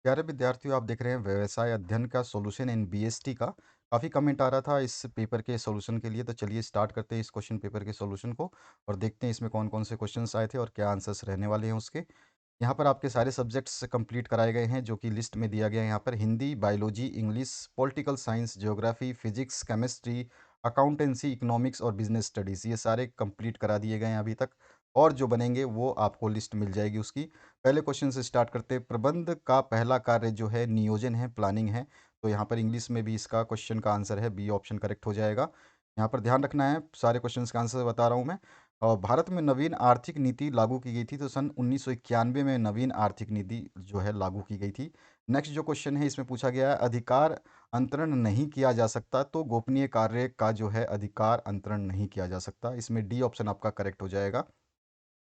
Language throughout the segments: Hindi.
प्यारे विद्यार्थियों, आप देख रहे हैं व्यवसाय अध्ययन का सॉल्यूशन इन बीएसटी का। काफ़ी कमेंट आ रहा था इस पेपर के सॉल्यूशन के लिए, तो चलिए स्टार्ट करते हैं इस क्वेश्चन पेपर के सॉल्यूशन को और देखते हैं इसमें कौन कौन से क्वेश्चंस आए थे और क्या आंसर्स रहने वाले हैं उसके। यहाँ पर आपके सारे सब्जेक्ट्स कंप्लीट कराए गए हैं जो कि लिस्ट में दिया गया है। यहाँ पर Hindi, biology, English, political science, geography, physics, chemistry, accountancy, economics और बिजनेस स्टडीज़, ये सारे कंप्लीट करा दिए गए हैं अभी तक। और जो बनेंगे वो आपको लिस्ट मिल जाएगी उसकी। पहले क्वेश्चन से स्टार्ट करते हैं। प्रबंध का पहला कार्य जो है नियोजन है, प्लानिंग है। तो यहाँ पर इंग्लिश में भी इसका क्वेश्चन का आंसर है बी ऑप्शन करेक्ट हो जाएगा। यहाँ पर ध्यान रखना है, सारे क्वेश्चन का आंसर बता रहा हूँ मैं। और भारत में नवीन आर्थिक नीति लागू की गई थी, तो सन 1991 में नवीन आर्थिक नीति जो है लागू की गई थी। नेक्स्ट जो क्वेश्चन है इसमें पूछा गया है, अधिकार अंतरण नहीं किया जा सकता, तो गोपनीय कार्य का जो है अधिकार अंतरण नहीं किया जा सकता। इसमें डी ऑप्शन आपका करेक्ट हो जाएगा।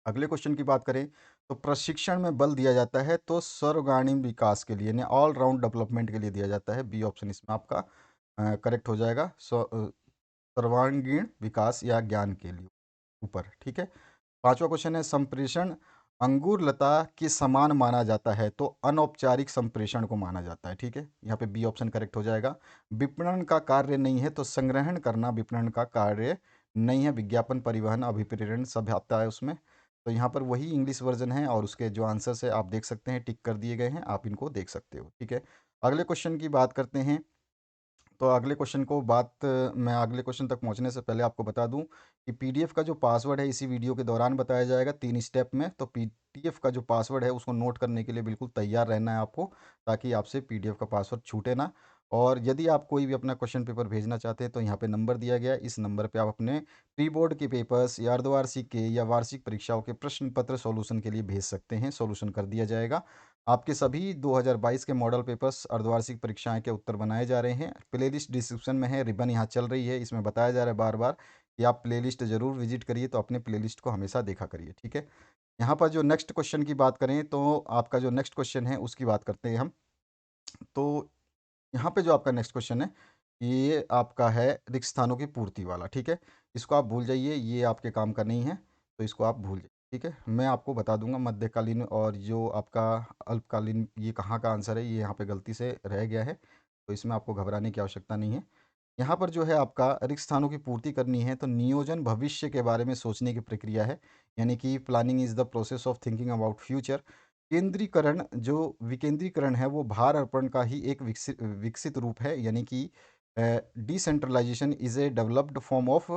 अगले क्वेश्चन की बात करें, तो प्रशिक्षण में बल दिया जाता है तो सर्वगाणी विकास के लिए यानी ऑल राउंड डेवलपमेंट के लिए दिया जाता है। बी ऑप्शन इसमें आपका करेक्ट हो जाएगा। सर्वांगीण विकास या ज्ञान के लिए ऊपर, ठीक है। पांचवा क्वेश्चन है, संप्रेषण अंगूर लता के समान माना जाता है तो अनौपचारिक संप्रेषण को माना जाता है, ठीक है। यहाँ पे बी ऑप्शन करेक्ट हो जाएगा। विपणन का कार्य नहीं है तो संग्रहण करना विपणन का कार्य नहीं है। विज्ञापन, परिवहन, अभिप्रेरण सब आता है उसमें। तो यहाँ पर वही इंग्लिश वर्जन है और उसके जो आंसर्स है आप देख सकते हैं, टिक कर दिए गए हैं, आप इनको देख सकते हो, ठीक है। अगले क्वेश्चन की बात करते हैं। तो अगले क्वेश्चन को मैं अगले क्वेश्चन तक पहुंचने से पहले आपको बता दूं कि पीडीएफ का जो पासवर्ड है इसी वीडियो के दौरान बताया जाएगा 3 स्टेप में। तो पीडीएफ का जो पासवर्ड है उसको नोट करने के लिए बिल्कुल तैयार रहना है आपको, ताकि आपसे पीडीएफ का पासवर्ड छूटे ना। और यदि आप कोई भी अपना क्वेश्चन पेपर भेजना चाहते हैं तो यहाँ पे नंबर दिया गया है, इस नंबर पे आप अपने प्री बोर्ड के पेपर्स या अर्धवार्षिक के या वार्षिक परीक्षाओं के प्रश्न पत्र सॉल्यूशन के लिए भेज सकते हैं, सॉल्यूशन कर दिया जाएगा। आपके सभी 2022 के मॉडल पेपर्स अर्धवार्षिक परीक्षाएं के उत्तर बनाए जा रहे हैं। प्लेलिस्ट डिस्क्रिप्शन में है, रिबन यहाँ चल रही है, इसमें बताया जा रहा है बार बार कि आप प्लेलिस्ट ज़रूर विजिट करिए, तो अपने प्लेलिस्ट को हमेशा देखा करिए, ठीक है। यहाँ पर जो नेक्स्ट क्वेश्चन की बात करें तो आपका जो नेक्स्ट क्वेश्चन है उसकी बात करते हैं हम। तो यहाँ पे जो आपका नेक्स्ट क्वेश्चन है ये आपका है रिक्त स्थानों की पूर्ति वाला, ठीक है। इसको आप भूल जाइए, ये आपके काम का नहीं है, तो इसको आप भूल जाइए, ठीक है। मैं आपको बता दूंगा मध्यकालीन और जो आपका अल्पकालीन, ये कहाँ का आंसर है, ये यहाँ पे गलती से रह गया है, तो इसमें आपको घबराने की आवश्यकता नहीं है। यहाँ पर जो है आपका रिक्त स्थानों की पूर्ति करनी है तो नियोजन भविष्य के बारे में सोचने की प्रक्रिया है, यानी कि planning is the process of thinking about future. केंद्रीकरण, जो विकेंद्रीकरण है वो भार अर्पण का ही एक विकसित विकसित रूप है, यानी कि decentralisation is a developed form of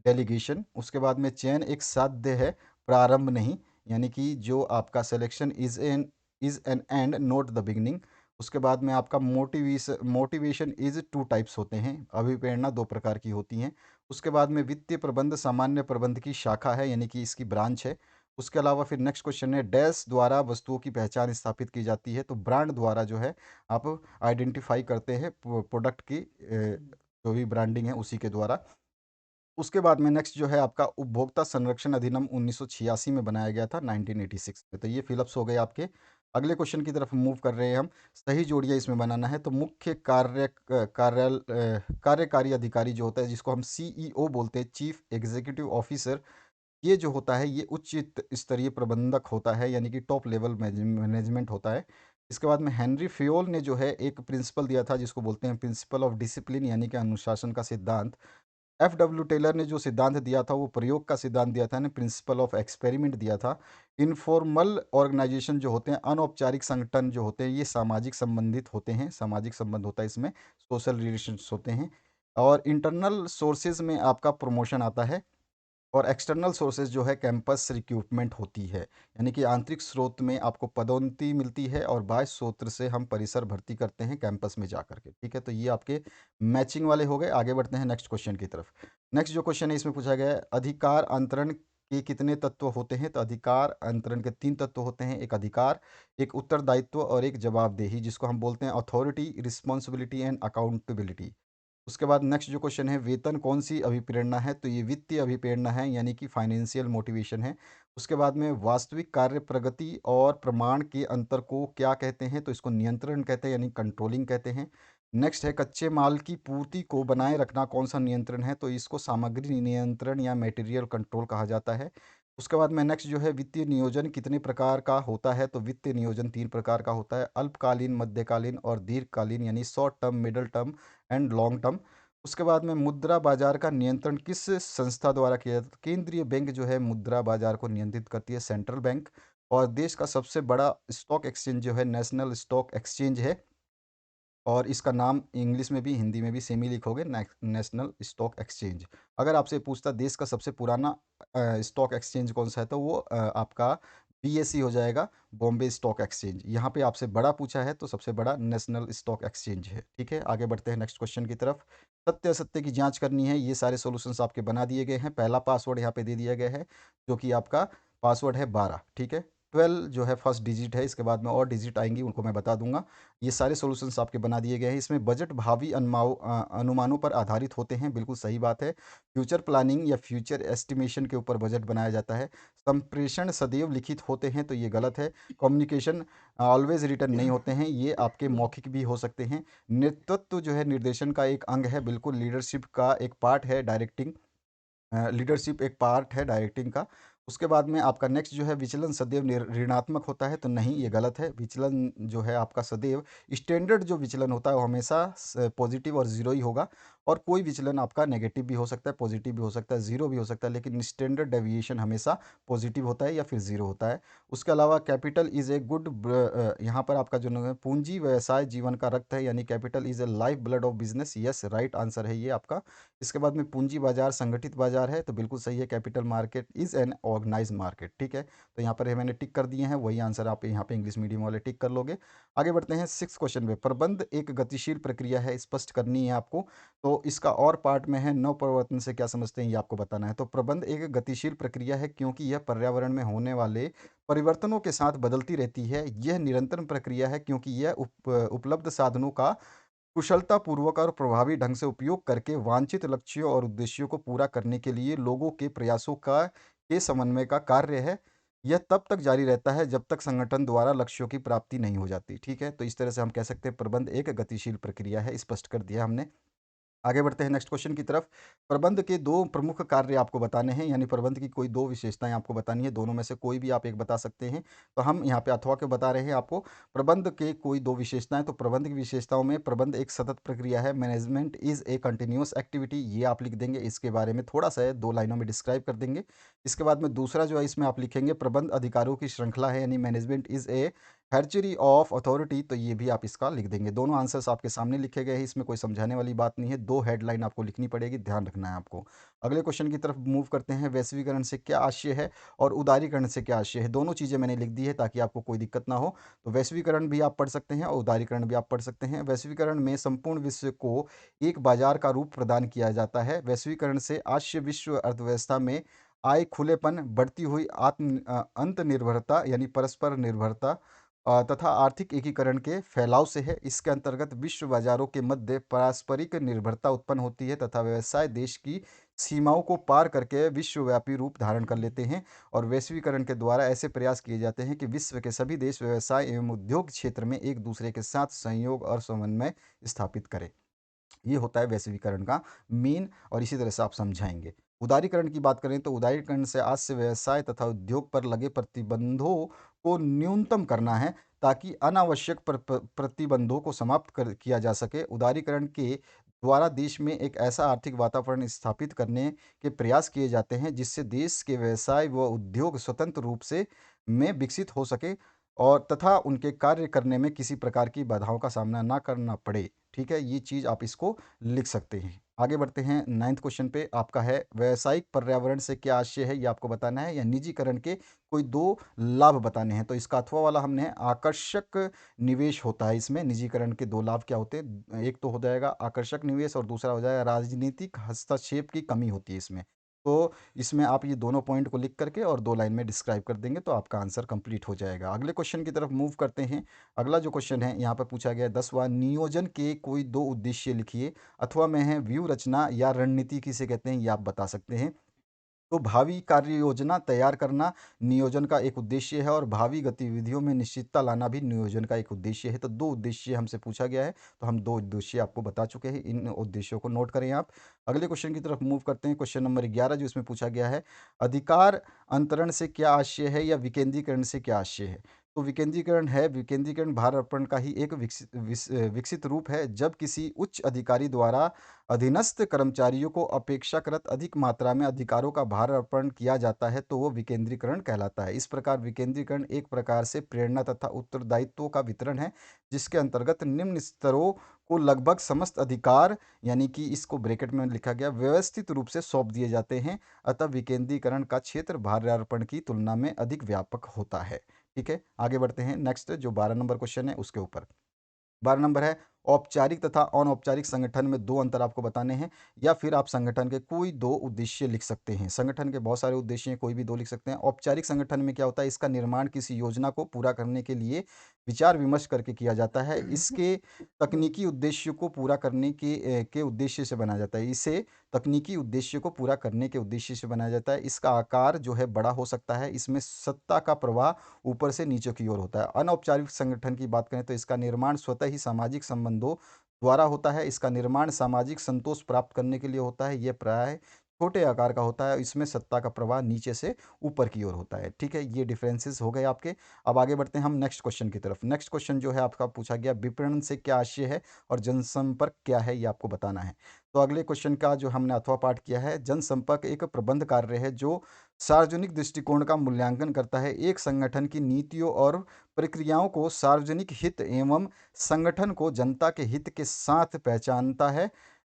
delegation. उसके बाद में चयन एक साध्य है, प्रारंभ नहीं, यानी कि जो आपका selection is an and not the beginning. उसके बाद में आपका मोटिवेशन इज टू टाइप्स होते हैं, अभिप्रेरणा दो प्रकार की होती हैं। उसके बाद में वित्तीय प्रबंध सामान्य प्रबंध की शाखा है, यानी कि इसकी ब्रांच है। उसके अलावा फिर नेक्स्ट क्वेश्चन है, डैश द्वारा वस्तुओं की पहचान स्थापित की जाती है, तो ब्रांड द्वारा जो है आप आइडेंटिफाई करते हैं प्रोडक्ट की जो भी ब्रांडिंग है उसी के द्वारा। उसके बाद में नेक्स्ट जो है आपका उपभोक्ता संरक्षण अधिनियम 1986 में बनाया गया था, 1986 में। तो ये फिलअप्स हो गए आपके। अगले क्वेश्चन की तरफ मूव कर रहे हैं हम। सही जोड़ियाँ इसमें बनाना है, तो मुख्य कार्यकारी अधिकारी जो होता है, जिसको हम सीईओ बोलते हैं, चीफ एग्जीक्यूटिव ऑफिसर, ये जो होता है ये उच्च स्तरीय प्रबंधक होता है, यानी कि टॉप लेवल मैनेजमेंट होता है। इसके बाद में हेनरी फ्योल ने जो है एक प्रिंसिपल दिया था जिसको बोलते हैं प्रिंसिपल ऑफ डिसिप्लिन, यानी कि अनुशासन का सिद्धांत। एफ डब्ल्यू टेलर ने जो सिद्धांत दिया था वो प्रयोग का सिद्धांत दिया था, ने प्रिंसिपल ऑफ एक्सपेरिमेंट दिया था। इनफॉर्मल ऑर्गेनाइजेशन जो होते हैं, अनौपचारिक संगठन जो होते हैं, ये सामाजिक संबंधित होते हैं, सामाजिक संबंध होता है इसमें, सोशल रिलेशंस होते हैं। और इंटरनल सोर्सेज में आपका प्रमोशन आता है। और एक्सटर्नल सोर्सेज जो है कैंपस रिक्रूटमेंट होती है, यानी कि आंतरिक स्रोत में आपको पदोन्नति मिलती है और बाह्य स्रोत से हम परिसर भर्ती करते हैं कैंपस में जा करके, ठीक है। तो ये आपके मैचिंग वाले हो गए। आगे बढ़ते हैं नेक्स्ट क्वेश्चन की तरफ। नेक्स्ट जो क्वेश्चन है इसमें पूछा गया है, अधिकार अंतरण के कितने तत्व होते हैं, तो अधिकार अंतरण के 3 तत्व होते हैं, एक अधिकार, एक उत्तरदायित्व और एक जवाबदेही, जिसको हम बोलते हैं अथॉरिटी, रिस्पॉन्सिबिलिटी एंड अकाउंटेबिलिटी। उसके बाद नेक्स्ट जो क्वेश्चन है, वेतन कौन सी अभिप्रेरणा है, तो ये वित्तीय अभिप्रेरणा है, यानी कि फाइनेंशियल मोटिवेशन है। उसके बाद में वास्तविक कार्य प्रगति और प्रमाण के अंतर को क्या कहते हैं, तो इसको नियंत्रण कहते हैं, यानी कंट्रोलिंग कहते हैं। नेक्स्ट है कच्चे माल की पूर्ति को बनाए रखना कौन सा नियंत्रण है, तो इसको सामग्री नियंत्रण या मटेरियल कंट्रोल कहा जाता है। उसके बाद में नेक्स्ट जो है वित्तीय नियोजन कितने प्रकार का होता है, तो वित्तीय नियोजन 3 प्रकार का होता है, अल्पकालीन, मध्यकालीन और दीर्घकालीन, यानी short term, middle term and long term. उसके बाद में मुद्रा बाजार का नियंत्रण किस संस्था द्वारा किया जाता है? केंद्रीय बैंक जो है मुद्रा बाजार को नियंत्रित करती है, सेंट्रल बैंक। और देश का सबसे बड़ा स्टॉक एक्सचेंज जो है नेशनल स्टॉक एक्सचेंज है, और इसका नाम इंग्लिश में भी हिंदी में भी सेम ही लिखोगे, नेशनल स्टॉक एक्सचेंज। अगर आपसे पूछता देश का सबसे पुराना स्टॉक एक्सचेंज कौन सा है, तो वो आपका बीएसई हो जाएगा, बॉम्बे स्टॉक एक्सचेंज। यहाँ पे आपसे बड़ा पूछा है तो सबसे बड़ा नेशनल स्टॉक एक्सचेंज है। ठीक है, आगे बढ़ते हैं नेक्स्ट क्वेश्चन की तरफ। सत्य असत्य की जांच करनी है, ये सारे सॉल्यूशंस आपके बना दिए गए हैं। पहला पासवर्ड यहाँ पे दे दिया गया है, जो कि आपका पासवर्ड है 12। ठीक है, 12 जो है फर्स्ट डिजिट है, इसके बाद में और डिजिट आएंगी उनको मैं बता दूंगा। ये सारे सॉल्यूशंस आपके बना दिए गए हैं। इसमें बजट भावी अनुमानों पर आधारित होते हैं, बिल्कुल सही बात है। फ्यूचर प्लानिंग या फ्यूचर एस्टिमेशन के ऊपर बजट बनाया जाता है। संप्रेषण सदैव लिखित होते हैं, तो ये गलत है। कम्युनिकेशन ऑलवेज रिटर्न नहीं होते हैं, ये आपके मौखिक भी हो सकते हैं। नेतृत्व जो है निर्देशन का एक अंग है, बिल्कुल लीडरशिप का एक पार्ट है डायरेक्टिंग। लीडरशिप एक पार्ट है डायरेक्टिंग का। उसके बाद में आपका नेक्स्ट जो है विचलन सदैव ऋणात्मक होता है, तो नहीं, ये गलत है। विचलन जो है आपका सदैव स्टैंडर्ड जो विचलन होता है वो हमेशा पॉजिटिव और जीरो ही होगा। और कोई विचलन आपका नेगेटिव भी हो सकता है, पॉजिटिव भी हो सकता है, जीरो भी हो सकता है, लेकिन स्टैंडर्ड डेविएशन हमेशा पॉजिटिव होता है या फिर जीरो होता है। उसके अलावा कैपिटल इज ए गुड, यहाँ पर आपका जो नाम है पूंजी व्यवसाय जीवन का रक्त है, यानी capital is a life blood of business. Yes, right answer है ये आपका। इसके बाद में पूंजी बाजार संगठित बाजार है, तो बिल्कुल सही है। Capital market is an organise market. ठीक है, तो यहाँ पर ये मैंने टिक कर दिए हैं, वही आंसर आप यहाँ पे इंग्लिश मीडियम वाले टिक कर लोगे। आगे बढ़ते हैं सिक्स क्वेश्चन पे। प्रबंध एक गतिशील प्रक्रिया है, स्पष्ट करनी है आपको। तो इसका और पार्ट में है, नव परिवर्तन से क्या समझते हैं ये आपको बताना है। तो प्रबंध एक गतिशील प्रक्रिया है क्योंकि यह पर्यावरण में होने वाले परिवर्तनों के साथ बदलती रहती है। यह निरंतर प्रक्रिया है क्योंकि यह उपलब्ध साधनों का कुशलतापूर्वक और प्रभावी ढंग से उपयोग करके वांछित लक्ष्यों और उद्देश्यों को पूरा करने के लिए लोगों के प्रयासों का के समन्वय का कार्य है। यह तब तक जारी रहता है जब तक संगठन द्वारा लक्ष्यों की प्राप्ति नहीं हो जाती। ठीक है, तो इस तरह से हम कह सकते हैं प्रबंध एक गतिशील प्रक्रिया है, स्पष्ट कर दिया हमने। आगे बढ़ते हैं नेक्स्ट क्वेश्चन की तरफ। प्रबंध के दो प्रमुख कार्य आपको बताने हैं, यानी प्रबंध की कोई दो विशेषताएं आपको बतानी है, दोनों में से कोई भी आप एक बता सकते हैं। तो हम यहाँ पे अथवा के बता रहे हैं आपको प्रबंध के कोई दो विशेषताएं। तो प्रबंध की विशेषताओं में प्रबंध एक सतत प्रक्रिया है, management is a continuous activity, ये आप लिख देंगे। इसके बारे में थोड़ा सा दो लाइनों में डिस्क्राइब कर देंगे। इसके बाद में दूसरा जो है इसमें आप लिखेंगे प्रबंध अधिकारों की श्रृंखला है, यानी management is a hatchery of authority, तो ये भी आप इसका लिख देंगे। दोनों आंसर्स आपके सामने लिखे गए हैं, इसमें कोई समझाने वाली बात नहीं है। दो हेडलाइन आपको लिखनी पड़ेगी, ध्यान रखना है आपको। अगले क्वेश्चन की तरफ मूव करते हैं। वैश्वीकरण से क्या आशय है और उदारीकरण से क्या आशय है, दोनों चीज़ें मैंने लिख दी है ताकि आपको कोई दिक्कत ना हो। तो वैश्वीकरण भी आप पढ़ सकते हैं और उदारीकरण भी आप पढ़ सकते हैं। वैश्वीकरण में संपूर्ण विश्व को एक बाजार का रूप प्रदान किया जाता है। वैश्वीकरण से आशय विश्व अर्थव्यवस्था में आय, खुलेपन, बढ़ती हुई अंत निर्भरता यानी परस्पर निर्भरता तथा आर्थिक एकीकरण के फैलाव से है। इसके अंतर्गत विश्व बाजारों के मध्य पारस्परिक निर्भरता उत्पन्न होती है तथा व्यवसाय देश की सीमाओं को पार करके विश्वव्यापी रूप धारण कर लेते हैं। और वैश्वीकरण के द्वारा ऐसे प्रयास किए जाते हैं कि विश्व के सभी देश व्यवसाय एवं उद्योग क्षेत्र में एक दूसरे के साथ सहयोग और समन्वय स्थापित करें। ये होता है वैश्वीकरण का मेन, और इसी तरह से आप समझाएंगे। उदारीकरण की बात करें तो उदारीकरण से आज से व्यवसाय तथा उद्योग पर लगे प्रतिबंधों को न्यूनतम करना है ताकि अनावश्यक प्रतिबंधों को समाप्त किया जा सके। उदारीकरण के द्वारा देश में एक ऐसा आर्थिक वातावरण स्थापित करने के प्रयास किए जाते हैं जिससे देश के व्यवसाय व उद्योग स्वतंत्र रूप से में विकसित हो सके और तथा उनके कार्य करने में किसी प्रकार की बाधाओं का सामना ना करना पड़े। ठीक है, ये चीज़ आप इसको लिख सकते हैं। आगे बढ़ते हैं नाइन्थ क्वेश्चन पे, आपका है व्यावसायिक पर्यावरण से क्या आशय है ये आपको बताना है, या निजीकरण के कोई दो लाभ बताने हैं। तो इसका अथवा वाला हमने आकर्षक निवेश होता है, इसमें निजीकरण के दो लाभ क्या होते हैं, एक तो हो जाएगा आकर्षक निवेश और दूसरा हो जाएगा राजनीतिक हस्तक्षेप की कमी होती है इसमें। तो इसमें आप ये दोनों पॉइंट को लिख करके और दो लाइन में डिस्क्राइब कर देंगे तो आपका आंसर कंप्लीट हो जाएगा। अगले क्वेश्चन की तरफ मूव करते हैं। अगला जो क्वेश्चन है यहाँ पर पूछा गया है 10वां, नियोजन के कोई दो उद्देश्य लिखिए। अथवा में है व्यू रचना या रणनीति किसे कहते हैं ये आप बता सकते हैं। तो भावी कार्य योजना तैयार करना नियोजन का एक उद्देश्य है और भावी गतिविधियों में निश्चितता लाना भी नियोजन का एक उद्देश्य है। तो दो उद्देश्य हमसे पूछा गया है, तो हम दो उद्देश्य आपको बता चुके हैं। इन उद्देश्यों को नोट करें आप। अगले क्वेश्चन की तरफ मूव करते हैं। क्वेश्चन नंबर 11 जो इसमें पूछा गया है, अधिकार अंतरण से क्या आशय है या विकेंद्रीकरण से क्या आशय है। तो विकेंद्रीकरण है, विकेंद्रीकरण भार अर्पण का ही एक विकसित रूप है। जब किसी उच्च अधिकारी द्वारा अधीनस्थ कर्मचारियों को अपेक्षाकृत अधिक मात्रा में अधिकारों का भार अर्पण किया जाता है तो वो विकेंद्रीकरण कहलाता है। इस प्रकार विकेंद्रीकरण एक प्रकार से प्रेरणा तथा उत्तरदायित्वों का वितरण है, जिसके अंतर्गत निम्न स्तरों को लगभग समस्त अधिकार, यानी कि इसको ब्रैकेट में लिखा गया, व्यवस्थित रूप से सौंप दिए जाते हैं। अतः विकेंद्रीकरण का क्षेत्र भारार्पण की तुलना में अधिक व्यापक होता है। ठीक है, आगे बढ़ते हैं। नेक्स्ट जो 12 नंबर क्वेश्चन है उसके ऊपर। 12 नंबर है, औपचारिक तथा अनौपचारिक संगठन में दो अंतर आपको बताने हैं, या फिर आप संगठन के कोई दो उद्देश्य लिख सकते हैं। संगठन के बहुत सारे उद्देश्य हैं, कोई भी दो लिख सकते हैं। औपचारिक संगठन में क्या होता है, इसका निर्माण किसी योजना को पूरा करने के लिए विचार विमर्श करके किया जाता है। इसके तकनीकी उद्देश्य को पूरा करने के उद्देश्य से बनाया जाता है। इसे तकनीकी उद्देश्य को पूरा करने के उद्देश्य से बनाया जाता है। इसका आकार जो है बड़ा हो सकता है। इसमें सत्ता का प्रवाह ऊपर से नीचे की ओर होता है। अनौपचारिक संगठन की बात करें तो इसका निर्माण स्वतः ही सामाजिक संबंधों द्वारा होता है। इसका निर्माण सामाजिक संतोष प्राप्त करने के लिए होता है। यह प्राय छोटे आकार का होता है। इसमें सत्ता का प्रवाह नीचे से ऊपर की ओर होता है। ठीक है, ये डिफरेंसेस हो गए आपके। अब आगे बढ़ते हैं हम नेक्स्ट क्वेश्चन की तरफ। नेक्स्ट क्वेश्चन जो है आपका पूछा गया, विपणन से क्या आशय है और जनसंपर्क क्या है, ये आपको बताना है। तो अगले क्वेश्चन का जो हमने अथवा पाठ किया है, जनसंपर्क एक प्रबंध कार्य है जो सार्वजनिक दृष्टिकोण का मूल्यांकन करता है। एक संगठन की नीतियों और प्रक्रियाओं को सार्वजनिक हित एवं संगठन को जनता के हित के साथ पहचानता है,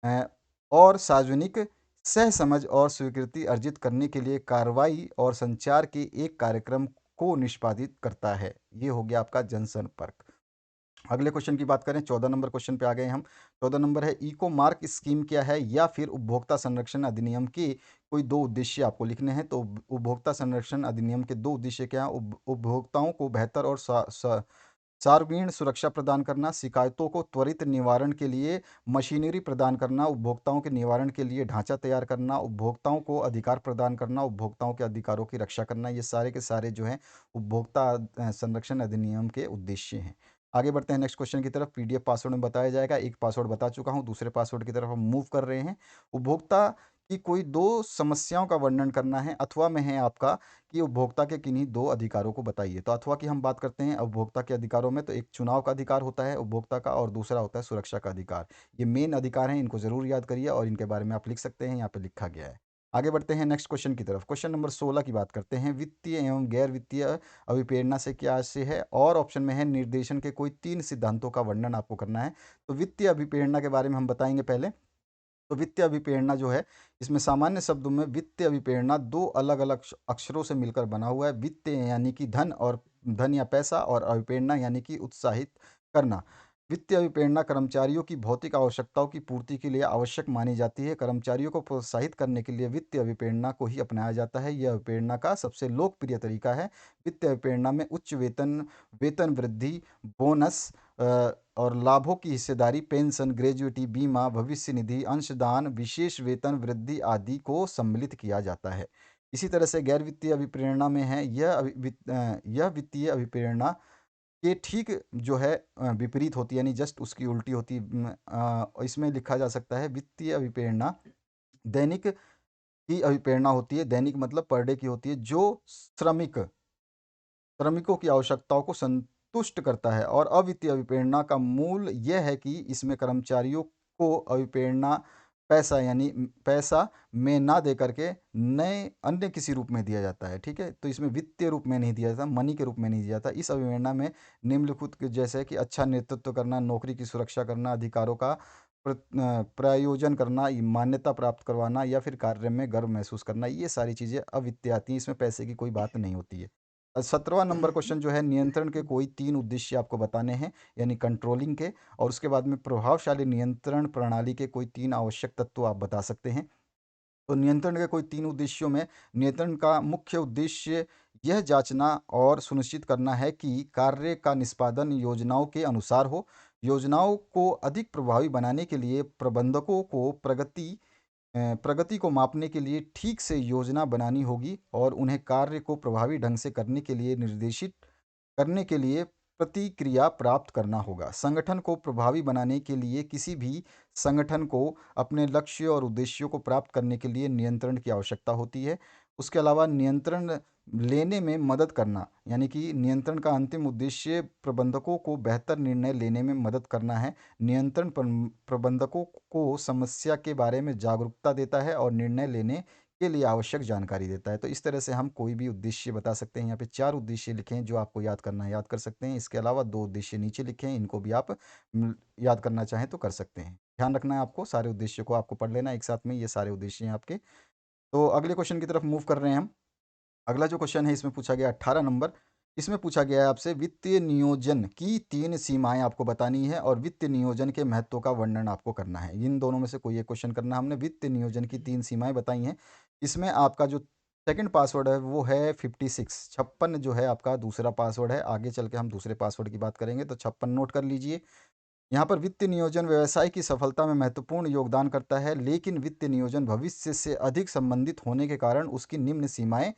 अ, और सार्वजनिक सहसमझ और स्वीकृति अर्जित करने के लिए कार्रवाई और संचार के एक कार्यक्रम को निष्पादित करता है। ये हो गया आपका जनसंपर्क। अगले क्वेश्चन की बात करें, 14 नंबर क्वेश्चन पे आ गए हम। 14 नंबर है, इको मार्क स्कीम क्या है या फिर उपभोक्ता संरक्षण अधिनियम के कोई दो उद्देश्य आपको लिखने हैं। तो उपभोक्ता संरक्षण अधिनियम के दो उद्देश्य क्या हैं, उपभोक्ताओं को बेहतर और सार्वजनिक सुरक्षा प्रदान करना, शिकायतों को त्वरित निवारण के लिए मशीनरी प्रदान करना, उपभोक्ताओं के निवारण के लिए ढांचा तैयार करना, उपभोक्ताओं को अधिकार प्रदान करना, उपभोक्ताओं के अधिकारों की रक्षा करना। ये सारे के सारे जो हैं उपभोक्ता संरक्षण अधिनियम के उद्देश्य हैं। आगे बढ़ते हैं नेक्स्ट क्वेश्चन की तरफ। पीडीएफ पासवर्ड में बताया जाएगा। एक पासवर्ड बता चुका हूँ, दूसरे पासवर्ड की तरफ हम मूव कर रहे हैं। उपभोक्ता की कोई दो समस्याओं का वर्णन करना है। अथवा में है आपका कि उपभोक्ता के किन्हीं दो अधिकारों को बताइए। तो अथवा की हम बात करते हैं। उपभोक्ता के अधिकारों में तो एक चुनाव का अधिकार होता है उपभोक्ता का, और दूसरा होता है सुरक्षा का अधिकार। ये मेन अधिकार हैं, इनको जरूर याद करिए और इनके बारे में आप लिख सकते हैं, यहाँ पे लिखा गया है। आगे बढ़ते हैं नेक्स्ट क्वेश्चन की तरफ। क्वेश्चन नंबर 16 की बात करते हैं। वित्तीय एवं गैर वित्तीय अभिप्रेरणा से क्या आशय है, और ऑप्शन में है निर्देशन के कोई तीन सिद्धांतों का वर्णन आपको करना है। तो वित्तीय अभिप्रेरणा के बारे में हम बताएंगे पहले। तो वित्तीय अभिप्रेरणा जो है, इसमें सामान्य शब्दों में वित्तीय अभिप्रेरणा दो अलग अलग अक्षरों से मिलकर बना हुआ है। वित्तीय यानी कि धन और धन या पैसा, और अभिप्रेरणा यानी कि उत्साहित करना। वित्तीय अभिप्रेरणा कर्मचारियों की भौतिक आवश्यकताओं की पूर्ति के लिए आवश्यक मानी जाती है। कर्मचारियों को प्रोत्साहित करने के लिए वित्तीय अभिप्रेरणा को ही अपनाया जाता है। यह अभिप्रेरणा का सबसे लोकप्रिय तरीका है। वित्तीय अभिप्रेरणा में उच्च वेतन वृद्धि, बोनस, और लाभों की हिस्सेदारी, पेंशन, ग्रेजुइटी, बीमा, भविष्य निधि, अंशदान, विशेष वेतन वृद्धि आदि को सम्मिलित किया जाता है। इसी तरह से गैर वित्तीय अभिप्रेरणा में है, यह वित्तीय अभिप्रेरणा के ठीक जो है विपरीत होती है, यानी जस्ट उसकी उल्टी होती है। इसमें लिखा जा सकता है, वित्तीय अभिप्रेरणा दैनिक की अभिप्रेरणा होती है। दैनिक मतलब पर डे की होती है, जो श्रमिकों की आवश्यकताओं को संतुष्ट करता है। और अवित्तीय अभिप्रेरणा का मूल यह है कि इसमें कर्मचारियों को अभिप्रेरणा पैसा में ना दे करके नए अन्य किसी रूप में दिया जाता है। ठीक है, तो इसमें वित्तीय रूप में नहीं दिया जाता, मनी के रूप में नहीं दिया जाता। इस अभिप्रेरणा में निम्नलिखित जैसे कि अच्छा नेतृत्व करना, नौकरी की सुरक्षा करना, अधिकारों का प्रायोजन करना, मान्यता प्राप्त करवाना, या फिर कार्य में गर्व महसूस करना, ये सारी चीज़ें अवित्तीय आती हैं। इसमें पैसे की कोई बात नहीं होती है। 17वां नंबर क्वेश्चन जो है, नियंत्रण के कोई तीन उद्देश्य आपको बताने हैं, यानी कंट्रोलिंग के। और उसके बाद में प्रभावशाली नियंत्रण प्रणाली के कोई तीन आवश्यक तत्व आप बता सकते हैं। तो नियंत्रण के कोई तीन उद्देश्यों में, नियंत्रण का मुख्य उद्देश्य यह जांचना और सुनिश्चित करना है कि कार्य का निष्पादन योजनाओं के अनुसार हो। योजनाओं को अधिक प्रभावी बनाने के लिए प्रबंधकों को प्रगति प्रगति को मापने के लिए ठीक से योजना बनानी होगी और उन्हें कार्य को प्रभावी ढंग से करने के लिए निर्देशित करने के लिए प्रतिक्रिया प्राप्त करना होगा। संगठन को प्रभावी बनाने के लिए किसी भी संगठन को अपने लक्ष्य और उद्देश्यों को प्राप्त करने के लिए नियंत्रण की आवश्यकता होती है। उसके अलावा नियंत्रण लेने में मदद करना, यानी कि नियंत्रण का अंतिम उद्देश्य प्रबंधकों को बेहतर निर्णय लेने में मदद करना है। नियंत्रण प्रबंधकों को समस्या के बारे में जागरूकता देता है और निर्णय लेने के लिए आवश्यक जानकारी देता है। तो इस तरह से हम कोई भी उद्देश्य बता सकते हैं। यहाँ पे 4 उद्देश्य लिखे हैं जो आपको याद करना है, याद कर सकते हैं। इसके अलावा 2 उद्देश्य नीचे लिखे हैं, इनको भी आप याद करना चाहें तो कर सकते हैं। ध्यान रखना है आपको, सारे उद्देश्यों को आपको पढ़ लेना है एक साथ में, ये सारे उद्देश्य हैं आपके। तो अगले क्वेश्चन की तरफ मूव कर रहे हैं हम। अगला जो क्वेश्चन है इसमें पूछा गया 18 नंबर। इसमें पूछा गया है आपसे वित्तीय नियोजन की 3 सीमाएँ आपको बतानी है और वित्तीय नियोजन के महत्व का वर्णन आपको करना है। इन दोनों में से कोई एक क्वेश्चन करना है। हमने वित्तीय नियोजन की 3 सीमाएँ बताई हैं। इसमें आपका जो सेकंड पासवर्ड है वो है 56, 56 जो है आपका दूसरा पासवर्ड है। आगे चल के हम दूसरे पासवर्ड की बात करेंगे, तो 56 नोट कर लीजिए। यहाँ पर वित्तीय नियोजन व्यवसाय की सफलता में महत्वपूर्ण योगदान करता है, लेकिन वित्तीय नियोजन भविष्य से अधिक संबंधित होने के कारण उसकी निम्न सीमाएँ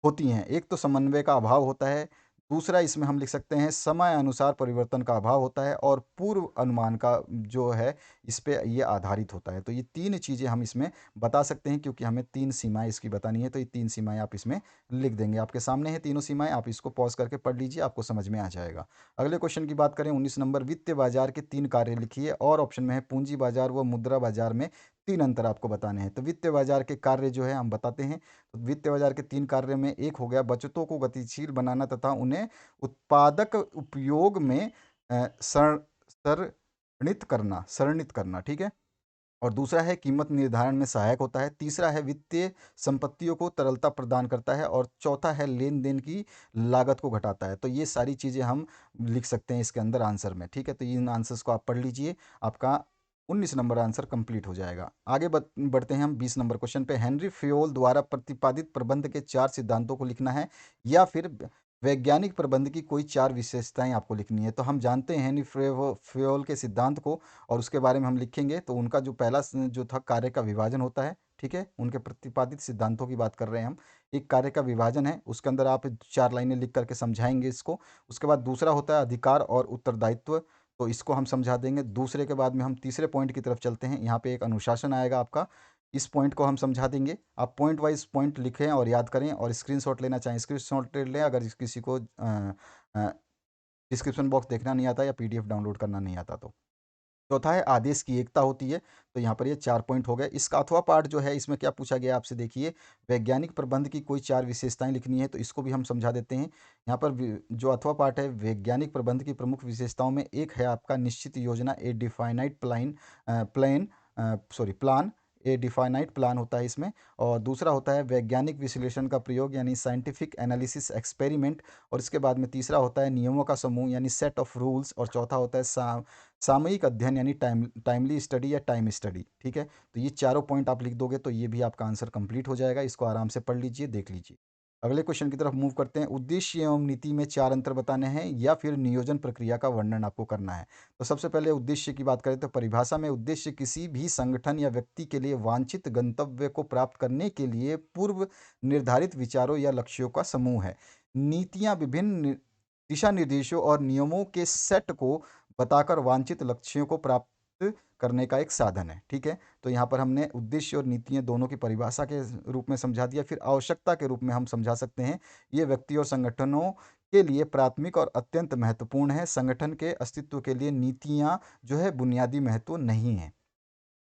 होती हैं। एक तो समन्वय का अभाव होता है, दूसरा इसमें हम लिख सकते हैं समय अनुसार परिवर्तन का अभाव होता है और पूर्व अनुमान का जो है इस पे ये आधारित होता है। तो ये 3 चीज़ें हम इसमें बता सकते हैं, क्योंकि हमें 3 सीमाएँ इसकी बतानी है, तो ये 3 सीमाएँ आप इसमें लिख देंगे। आपके सामने है तीनों सीमाएँ, आप इसको पॉज़ करके पढ़ लीजिए, आपको समझ में आ जाएगा। अगले क्वेश्चन की बात करें 19 नंबर, वित्तीय बाजार के 3 कार्य लिखिए और ऑप्शन में है पूंजी बाजार व मुद्रा बाजार में 3 अंतर आपको बताने हैं। तो वित्तीय बाजार के कार्य जो है हम बताते हैं। तो वित्तीय बाजार के 3 कार्य में एक हो गया बचतों को गतिशील बनाना तथा उन्हें उत्पादक उपयोग में सरणित करना, ठीक है? और दूसरा है कीमत निर्धारण में सहायक होता है। तीसरा है वित्तीय संपत्तियों को तरलता प्रदान करता है और चौथा है लेन-देन की लागत को घटाता है। तो ये सारी चीज़ें हम लिख सकते हैं इसके अंदर आंसर में, ठीक है? तो इन आंसर्स को आप पढ़ लीजिए, आपका 19 नंबर आंसर कंप्लीट हो जाएगा। आगे बढ़ते हैं हम 20 नंबर क्वेश्चन पे। हेनरी फ़ेयोल द्वारा प्रतिपादित प्रबंध के 4 सिद्धांतों को लिखना है या फिर वैज्ञानिक प्रबंध की कोई 4 विशेषताएँ आपको लिखनी है। तो हम जानते हैं हेनरी फ़ेयोल के सिद्धांत को और उसके बारे में हम लिखेंगे। तो उनका जो पहला जो था कार्य का विभाजन होता है, ठीक है? उनके प्रतिपादित सिद्धांतों की बात कर रहे हैं हम। एक कार्य का विभाजन है, उसके अंदर आप 4 लाइनें लिख करके समझाएँगे इसको। उसके बाद दूसरा होता है अधिकार और उत्तरदायित्व, तो इसको हम समझा देंगे। दूसरे के बाद में हम तीसरे पॉइंट की तरफ चलते हैं। यहाँ पे एक अनुशासन आएगा आपका, इस पॉइंट को हम समझा देंगे। आप पॉइंट वाइज़ पॉइंट लिखें और याद करें और स्क्रीनशॉट लेना चाहें स्क्रीनशॉट ले लें, अगर किसी को अ, डिस्क्रिप्शन बॉक्स देखना नहीं आता या पीडीएफ डाउनलोड करना नहीं आता तो। चौथा है आदेश की एकता होती है, तो यहाँ पर ये 4 पॉइंट हो गए। इसका अथवा पाठ जो है इसमें क्या पूछा गया आपसे देखिए, वैज्ञानिक प्रबंध की कोई 4 विशेषताएँ लिखनी है, तो इसको भी हम समझा देते हैं। यहाँ पर जो अथवा पाठ है वैज्ञानिक प्रबंध की प्रमुख विशेषताओं में एक है आपका निश्चित योजना, ए डिफाइनाइट प्लान, ए डिफाइनाइट प्लान होता है इसमें। और दूसरा होता है वैज्ञानिक विश्लेषण का प्रयोग यानी साइंटिफिक एनालिसिस एक्सपेरिमेंट। और इसके बाद में तीसरा होता है नियमों का समूह यानी सेट ऑफ रूल्स। और चौथा होता है सामयिक अध्ययन यानी टाइमली स्टडी या टाइम स्टडी, ठीक है? तो ये चारों पॉइंट आप लिख दोगे तो ये भी आपका आंसर कंप्लीट हो जाएगा। इसको आराम से पढ़ लीजिए, देख लीजिए। अगले क्वेश्चन की तरफ मूव करते हैं। उद्देश्य एवं नीति में 4 अंतर बताने हैं या फिर नियोजन प्रक्रिया का वर्णन आपको करना है। तो सबसे पहले उद्देश्य की बात करें तो परिभाषा में उद्देश्य किसी भी संगठन या व्यक्ति के लिए वांछित गंतव्य को प्राप्त करने के लिए पूर्व निर्धारित विचारों या लक्ष्यों का समूह है। नीतियाँ विभिन्न दिशा निर्देशों और नियमों के सेट को बताकर वांछित लक्ष्यों को प्राप्त करने का एक साधन है, ठीक है? तो यहाँ पर हमने उद्देश्य और नीतियाँ दोनों की परिभाषा के रूप में समझा दिया। फिर आवश्यकता के रूप में हम समझा सकते हैं, ये व्यक्ति और संगठनों के लिए प्राथमिक और अत्यंत महत्वपूर्ण है। संगठन के अस्तित्व के लिए नीतियाँ जो है बुनियादी महत्व नहीं है,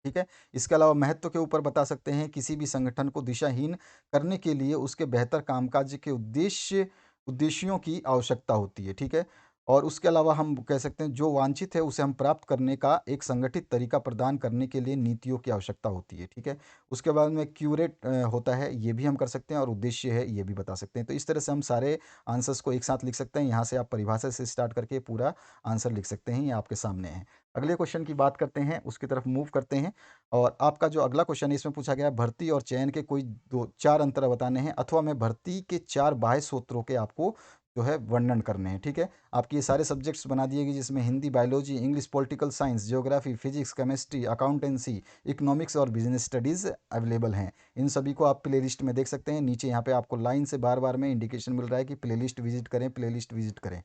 ठीक है? इसके अलावा महत्व के ऊपर बता सकते हैं, किसी भी संगठन को दिशाहीन करने के लिए उसके बेहतर कामकाज के उद्देश्यों की आवश्यकता होती है, ठीक है? और उसके अलावा हम कह सकते हैं जो वांछित है उसे हम प्राप्त करने का एक संगठित तरीका प्रदान करने के लिए नीतियों की आवश्यकता होती है, ठीक है? उसके बाद में क्यूरेट होता है, ये भी हम कर सकते हैं और उद्देश्य है, ये भी बता सकते हैं। तो इस तरह से हम सारे आंसर्स को एक साथ लिख सकते हैं। यहाँ से आप परिभाषा से स्टार्ट करके पूरा आंसर लिख सकते हैं, ये आपके सामने है। अगले क्वेश्चन की बात करते हैं, उसकी तरफ मूव करते हैं। और आपका जो अगला क्वेश्चन है इसमें पूछा गया है भर्ती और चयन के कोई 4 अंतर बताने हैं, अथवा मैं भर्ती के 4 बाह्य स्रोतों के आपको जो है वर्णन करने हैं। ठीक है, आपके ये सारे सब्जेक्ट्स बना दिए गए जिसमें Hindi, biology, English, political science, geography, physics, chemistry, accountancy, economics और बिजनेस स्टडीज़ अवेलेबल हैं। इन सभी को आप प्ले लिस्ट में देख सकते हैं। नीचे यहाँ पे आपको लाइन से बार बार में इंडिकेशन मिल रहा है कि प्ले लिस्ट विजिट करें, प्ले लिस्ट विजिट करें।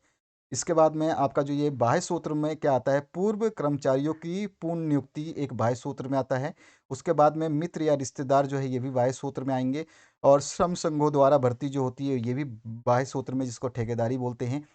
इसके बाद में आपका जो ये बाह्य सूत्र में क्या आता है, पूर्व कर्मचारियों की पूर्ण नियुक्ति एक बाह्य सूत्र में आता है। उसके बाद में मित्र या रिश्तेदार जो है ये भी बाह्य सूत्र में आएंगे। और श्रम संघों द्वारा भर्ती जो होती है ये भी बाह्य सूत्र में, जिसको ठेकेदारी बोलते हैं।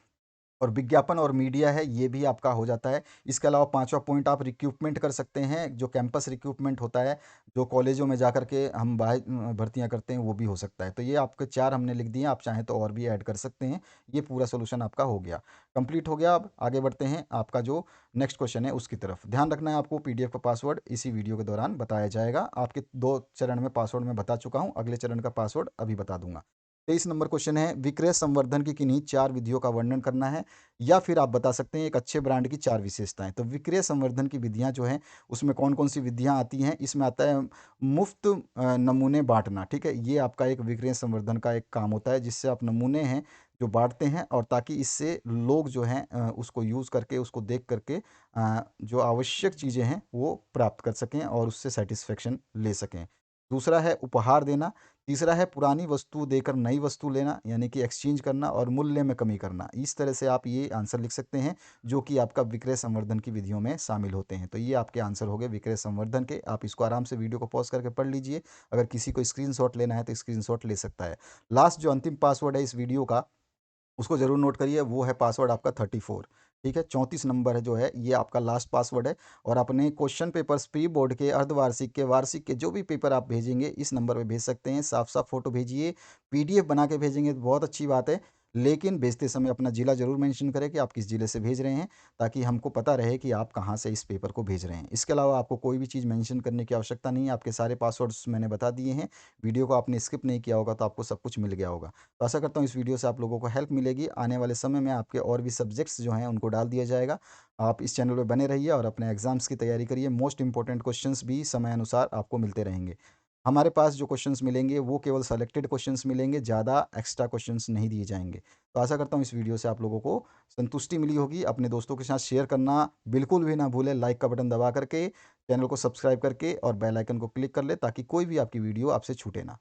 और विज्ञापन और मीडिया है ये भी आपका हो जाता है। इसके अलावा पांचवा पॉइंट आप रिक्रूटमेंट कर सकते हैं, जो कैंपस रिक्रूटमेंट होता है, जो कॉलेजों में जा करके हम बाहर भर्तियां करते हैं, वो भी हो सकता है। तो ये आपके चार हमने लिख दिए, आप चाहें तो और भी ऐड कर सकते हैं। ये पूरा सोल्यूशन आपका हो गया, कंप्लीट हो गया। अब आगे बढ़ते हैं, आपका जो नेक्स्ट क्वेश्चन है उसकी तरफ। ध्यान रखना है आपको, पीडीएफ का पासवर्ड इसी वीडियो के दौरान बताया जाएगा। आपके 2 चरण में पासवर्ड मैं बता चुका हूँ, अगले चरण का पासवर्ड अभी बता दूंगा। 23 नंबर क्वेश्चन है, विक्रय संवर्धन की किन्हीं 4 विधियों का वर्णन करना है, या फिर आप बता सकते हैं एक अच्छे ब्रांड की 4 विशेषताएं। तो विक्रय संवर्धन की विधियां जो हैं उसमें कौन कौन सी विधियां आती हैं, इसमें आता है मुफ्त नमूने बांटना। ठीक है, ये आपका एक विक्रय संवर्धन का एक काम होता है, जिससे आप नमूने हैं जो बांटते हैं, और ताकि इससे लोग जो हैं उसको यूज़ करके, उसको देख करके जो आवश्यक चीज़ें हैं वो प्राप्त कर सकें और उससे सेटिस्फेक्शन ले सकें। दूसरा है उपहार देना। तीसरा है पुरानी वस्तु देकर नई वस्तु लेना, यानी कि एक्सचेंज करना और मूल्य में कमी करना। इस तरह से आप ये आंसर लिख सकते हैं, जो कि आपका विक्रय संवर्धन की विधियों में शामिल होते हैं। तो ये आपके आंसर हो गए विक्रय संवर्धन के। आप इसको आराम से वीडियो को पॉज करके पढ़ लीजिए। अगर किसी को स्क्रीनशॉट लेना है तो स्क्रीनशॉट ले सकता है। लास्ट जो अंतिम पासवर्ड है इस वीडियो का, उसको ज़रूर नोट करिए, वो है पासवर्ड आपका 34। ठीक है, 34 नंबर है जो है ये आपका लास्ट पासवर्ड है। और अपने क्वेश्चन पेपर्स प्री बोर्ड के, अर्धवार्षिक के, वार्षिक के, जो भी पेपर आप भेजेंगे इस नंबर पे भेज सकते हैं। साफ साफ फोटो भेजिए, पीडीएफ बना के भेजेंगे तो बहुत अच्छी बात है, लेकिन भेजते समय अपना ज़िला ज़रूर मेंशन करें कि आप किस ज़िले से भेज रहे हैं, ताकि हमको पता रहे कि आप कहाँ से इस पेपर को भेज रहे हैं। इसके अलावा आपको कोई भी चीज़ मेंशन करने की आवश्यकता नहीं है, आपके सारे पासवर्ड्स मैंने बता दिए हैं। वीडियो को आपने स्किप नहीं किया होगा तो आपको सब कुछ मिल गया होगा। तो आशा करता हूँ इस वीडियो से आप लोगों को हेल्प मिलेगी। आने वाले समय में आपके और भी सब्जेक्ट्स जो हैं उनको डाल दिया जाएगा। आप इस चैनल पे बने रहिए और अपने एग्जाम्स की तैयारी करिए। मोस्ट इंपॉर्टेंट क्वेश्चंस भी समय अनुसार आपको मिलते रहेंगे। हमारे पास जो क्वेश्चंस मिलेंगे वो केवल सेलेक्टेड क्वेश्चंस मिलेंगे, ज़्यादा एक्स्ट्रा क्वेश्चंस नहीं दिए जाएंगे। तो आशा करता हूँ इस वीडियो से आप लोगों को संतुष्टि मिली होगी। अपने दोस्तों के साथ शेयर करना बिल्कुल भी ना भूलें, लाइक का बटन दबा करके, चैनल को सब्सक्राइब करके और बेल आइकन को क्लिक कर ले, ताकि कोई भी आपकी वीडियो आपसे छूटे ना।